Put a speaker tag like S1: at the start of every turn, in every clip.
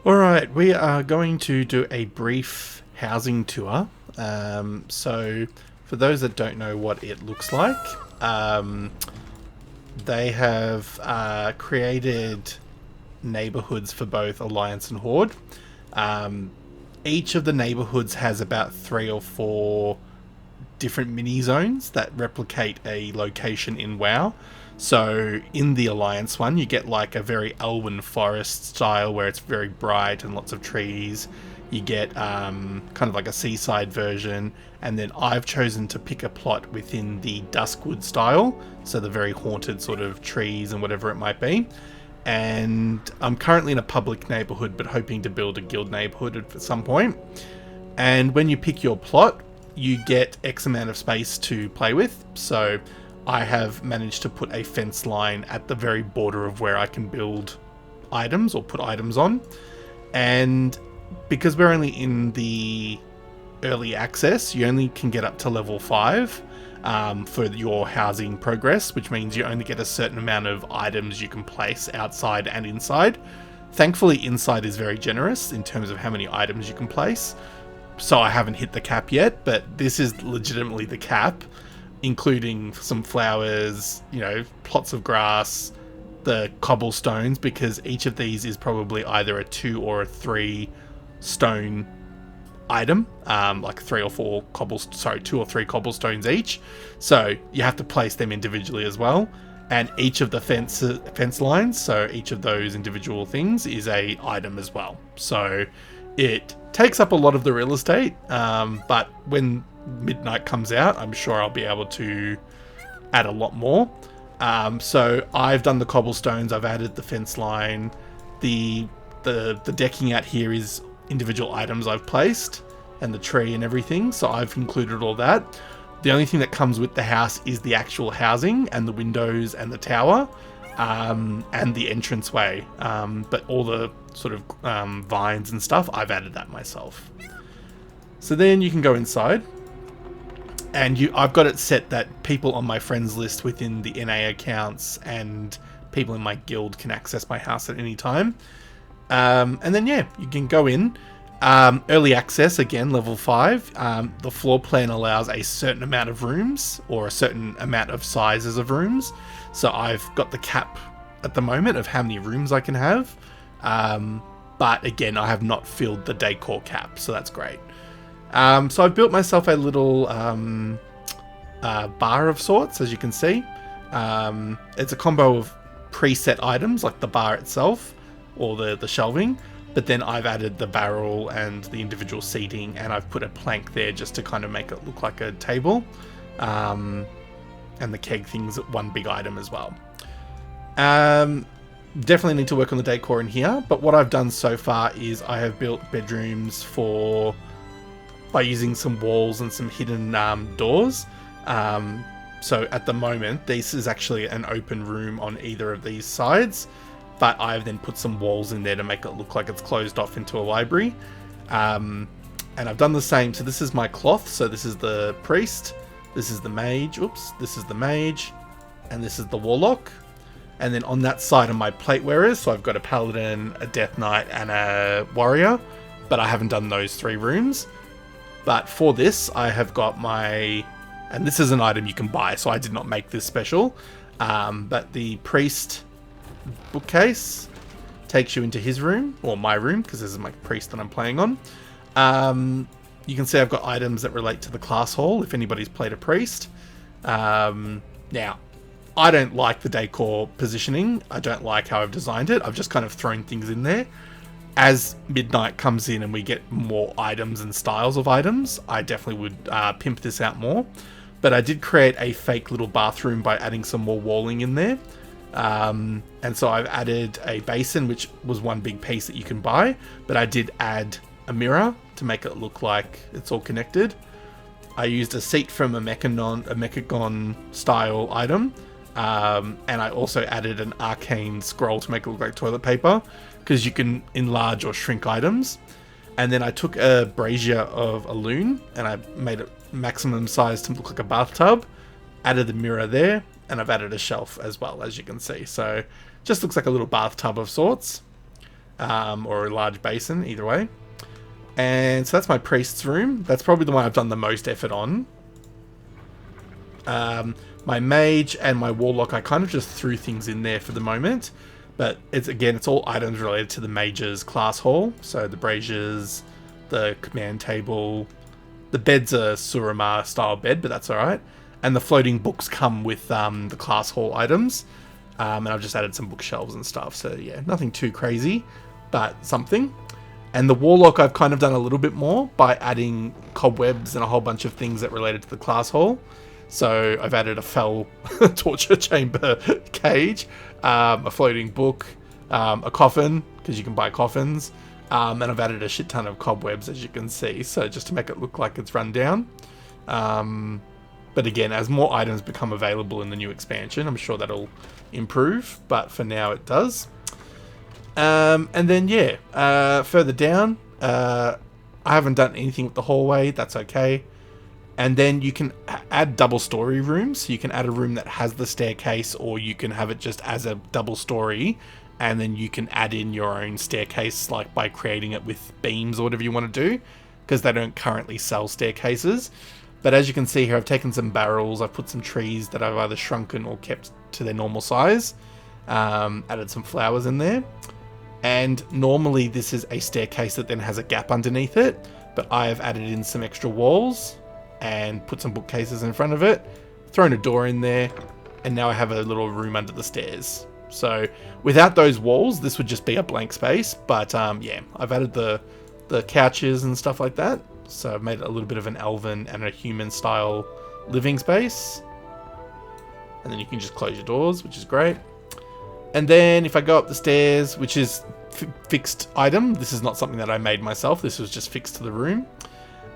S1: Alright, we are going to do a brief housing tour. So, for those that don't know what it looks like, they have created neighborhoods for both Alliance and Horde. Each of the neighborhoods has about 3 or 4 different mini zones that replicate a location in WoW. So in the Alliance one, you get like a very Elven forest style where it's very bright and lots of trees. You get kind of like a seaside version, and then I've chosen to pick a plot within the Duskwood style, so the very haunted sort of trees and whatever it might be. And I'm currently in a public neighborhood, but hoping to build a guild neighborhood at some point. And when you pick your plot, you get X amount of space to play with. So I have managed to put a fence line at the very border of where I can build items or put items on. And because we're only in the early access, you only can get up to level 5 for your housing progress, which means you only get a certain amount of items you can place outside and inside. Thankfully, inside is very generous in terms of how many items you can place. So I haven't hit the cap yet, but this is legitimately the cap, including some flowers, plots of grass, the cobblestones, because each of these is probably either a 2 or a 3 stone item, like 2 or 3 cobblestones each. So you have to place them individually as well. And each of the fence lines, so each of those individual things is a item as well. So it takes up a lot of the real estate, but when Midnight comes out, I'm sure I'll be able to add a lot more. So I've done the cobblestones, I've added the fence line, the decking out here is individual items I've placed, and the tree and everything, so I've included all that. The only thing that comes with the house is the actual housing and the windows and the tower, and the entranceway, but all the sort of vines and stuff, I've added that myself. So then you can go inside, and I've got it set that people on my friends list within the NA accounts and people in my guild can access my house at any time. And then you can go in. Early access, again, level 5. The floor plan allows a certain amount of rooms, or a certain amount of sizes of rooms. So I've got the cap at the moment of how many rooms I can have. But again, I have not filled the decor cap, so that's great. So I've built myself a little bar of sorts, as you can see. It's a combo of preset items, like the bar itself, or the shelving, but then I've added the barrel and the individual seating, and I've put a plank there just to kind of make it look like a table. And the keg thing's one big item as well. Definitely need to work on the decor in here, but what I've done so far is I have built bedrooms by using some walls and some hidden doors. So at the moment, this is actually an open room on either of these sides, but I've then put some walls in there to make it look like it's closed off into a library. And I've done the same. So this is my cloth. So this is the priest. This is the mage. This is the mage. And this is the warlock. And then on that side are my plate wearers. So I've got a paladin, a death knight, and a warrior. But I haven't done those 3 rooms. But for this, I have got and this is an item you can buy, so I did not make this special. But the priest bookcase takes you into his room, or my room, because this is my priest that I'm playing on. You can see I've got items that relate to the class hall, if anybody's played a priest. Now, I don't like the decor positioning. I don't like how I've designed it. I've just kind of thrown things in there. As Midnight comes in and we get more items and styles of items, I definitely would pimp this out more. But I did create a fake little bathroom by adding some more walling in there. And so I've added a basin, which was one big piece that you can buy, but I did add a mirror to make it look like it's all connected. I used a seat from a Mechagon style item, and I also added an arcane scroll to make it look like toilet paper, because you can enlarge or shrink items. And then I took a brazier of a loon and I made it maximum size to look like a bathtub, added the mirror there, and I've added a shelf as well, as you can see. So just looks like a little bathtub of sorts. or a large basin, either way. And so that's my priest's room. That's probably the one I've done the most effort on. My mage and my warlock, I kind of just threw things in there for the moment. But it's all items related to the mage's class hall. So the braziers, the command table. The bed's a Suramar style bed, but that's alright. And the floating books come with the class hall items. And I've just added some bookshelves and stuff. So yeah, nothing too crazy, but something. And the warlock I've kind of done a little bit more by adding cobwebs and a whole bunch of things that related to the class hall. So I've added a fell torture chamber cage, a floating book, a coffin, because you can buy coffins, and I've added a shit ton of cobwebs, as you can see, so just to make it look like it's run down. But again, as more items become available in the new expansion, I'm sure that'll improve, but for now it does. And then, yeah, further down, I haven't done anything with the hallway, that's okay. And then you can add double story rooms. So you can add a room that has the staircase, or you can have it just as a double story. And then you can add in your own staircase, like by creating it with beams or whatever you want to do, because they don't currently sell staircases. But as you can see here, I've taken some barrels, I've put some trees that I've either shrunken or kept to their normal size. Added some flowers in there. And normally this is a staircase that then has a gap underneath it, but I have added in some extra walls and put some bookcases in front of it, thrown a door in there, and now I have a little room under the stairs. So without those walls, this would just be a blank space, but yeah, I've added the couches and stuff like that. So I've made it a little bit of an elven and a human style living space. And then you can just close your doors, which is great. And then if I go up the stairs, which is fixed item, this is not something that I made myself, this was just fixed to the room.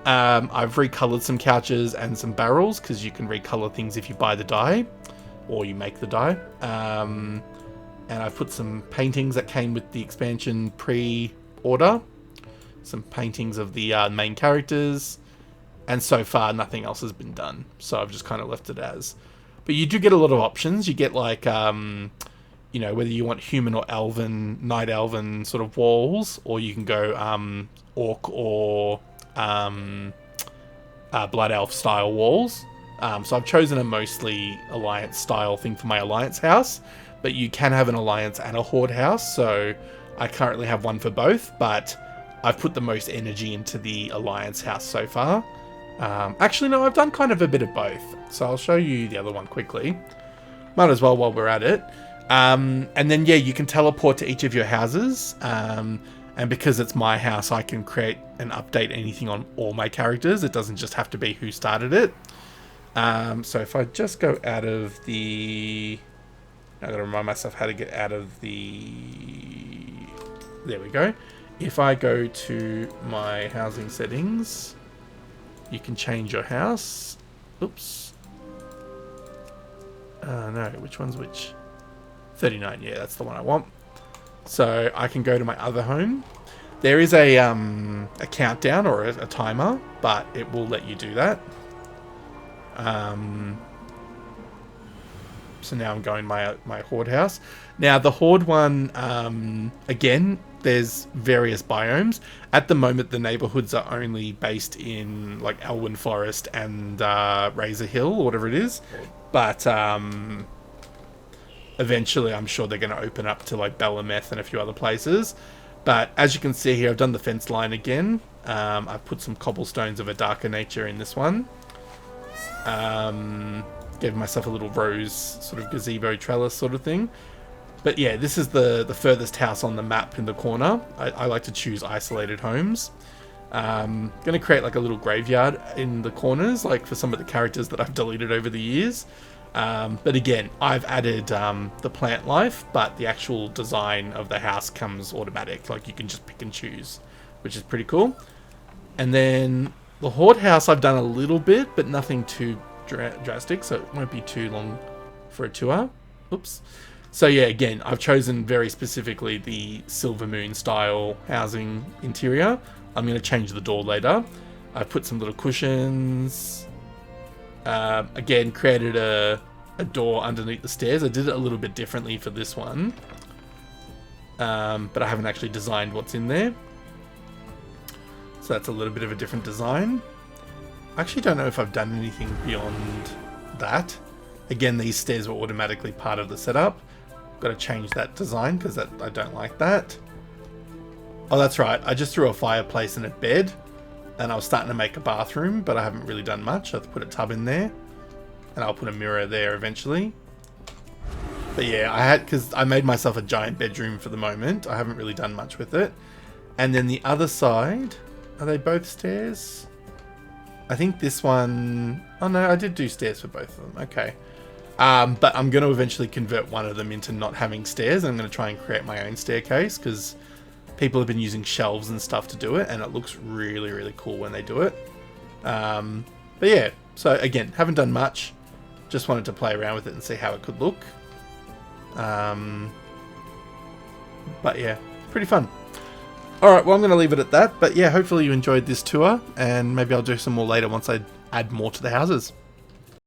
S1: I've recolored some couches and some barrels, because you can recolor things if you buy the dye, or you make the dye. And I've put some paintings that came with the expansion pre-order. Some paintings of the main characters. And so far, nothing else has been done. So I've just kind of left it as. But you do get a lot of options. You get like, you know, whether you want human or elven, night elven sort of walls, or you can go orc or blood elf style walls. So I've chosen a mostly alliance style thing for my alliance house, but you can have an alliance and a horde house. So I currently have one for both, but I've put the most energy into the alliance house so far. Actually, no, I've done kind of a bit of both. So I'll show you the other one quickly. Might as well while we're at it. And then, yeah, you can teleport to each of your houses. And because it's my house, I can create and update anything on all my characters. It doesn't just have to be who started it. So if I just go out of the... I've got to remind myself how to get out of the... There we go. If I go to my housing settings, you can change your house. Oops. No, which one's which? 39, yeah, that's the one I want. So I can go to my other home. There is a countdown or a timer, but it will let you do that. So now I'm going my horde house. Now the horde one, again, there's various biomes. At the moment, the neighborhoods are only based in like Elwyn Forest and Razor Hill, or whatever it is. But eventually, I'm sure they're going to open up to like Bellameth and a few other places. But as you can see here, I've done the fence line again. I've put some cobblestones of a darker nature in this one. Gave myself a little rose sort of gazebo trellis sort of thing. But yeah, this is the furthest house on the map in the corner. I like to choose isolated homes. Going to create like a little graveyard in the corners, like for some of the characters that I've deleted over the years. But again, I've added the plant life, but the actual design of the house comes automatic. Like you can just pick and choose, which is pretty cool. And then the horde house I've done a little bit, but nothing too drastic, so it won't be too long for a tour. Oops. So yeah, again, I've chosen very specifically the Silver Moon style housing interior. I'm going to change the door later. I've put some little cushions. Again, created a door underneath the stairs. I did it a little bit differently for this one. but I haven't actually designed what's in there. So that's a little bit of a different design. I actually don't know if I've done anything beyond that. Again, these stairs were automatically part of the setup. Got to change that design because I don't like that. Oh, that's right. I just threw a fireplace and a bed, and I was starting to make a bathroom, but I haven't really done much. I've put a tub in there, and I'll put a mirror there eventually. But yeah, because I made myself a giant bedroom for the moment. I haven't really done much with it. And then the other side, are they both stairs? I think this one, oh no, I did do stairs for both of them. Okay. But I'm going to eventually convert one of them into not having stairs. I'm going to try and create my own staircase because people have been using shelves and stuff to do it, and it looks really, really cool when they do it. But yeah, so again, haven't done much. Just wanted to play around with it and see how it could look. But yeah, pretty fun. Alright, well I'm going to leave it at that. But yeah, hopefully you enjoyed this tour, and maybe I'll do some more later once I add more to the houses.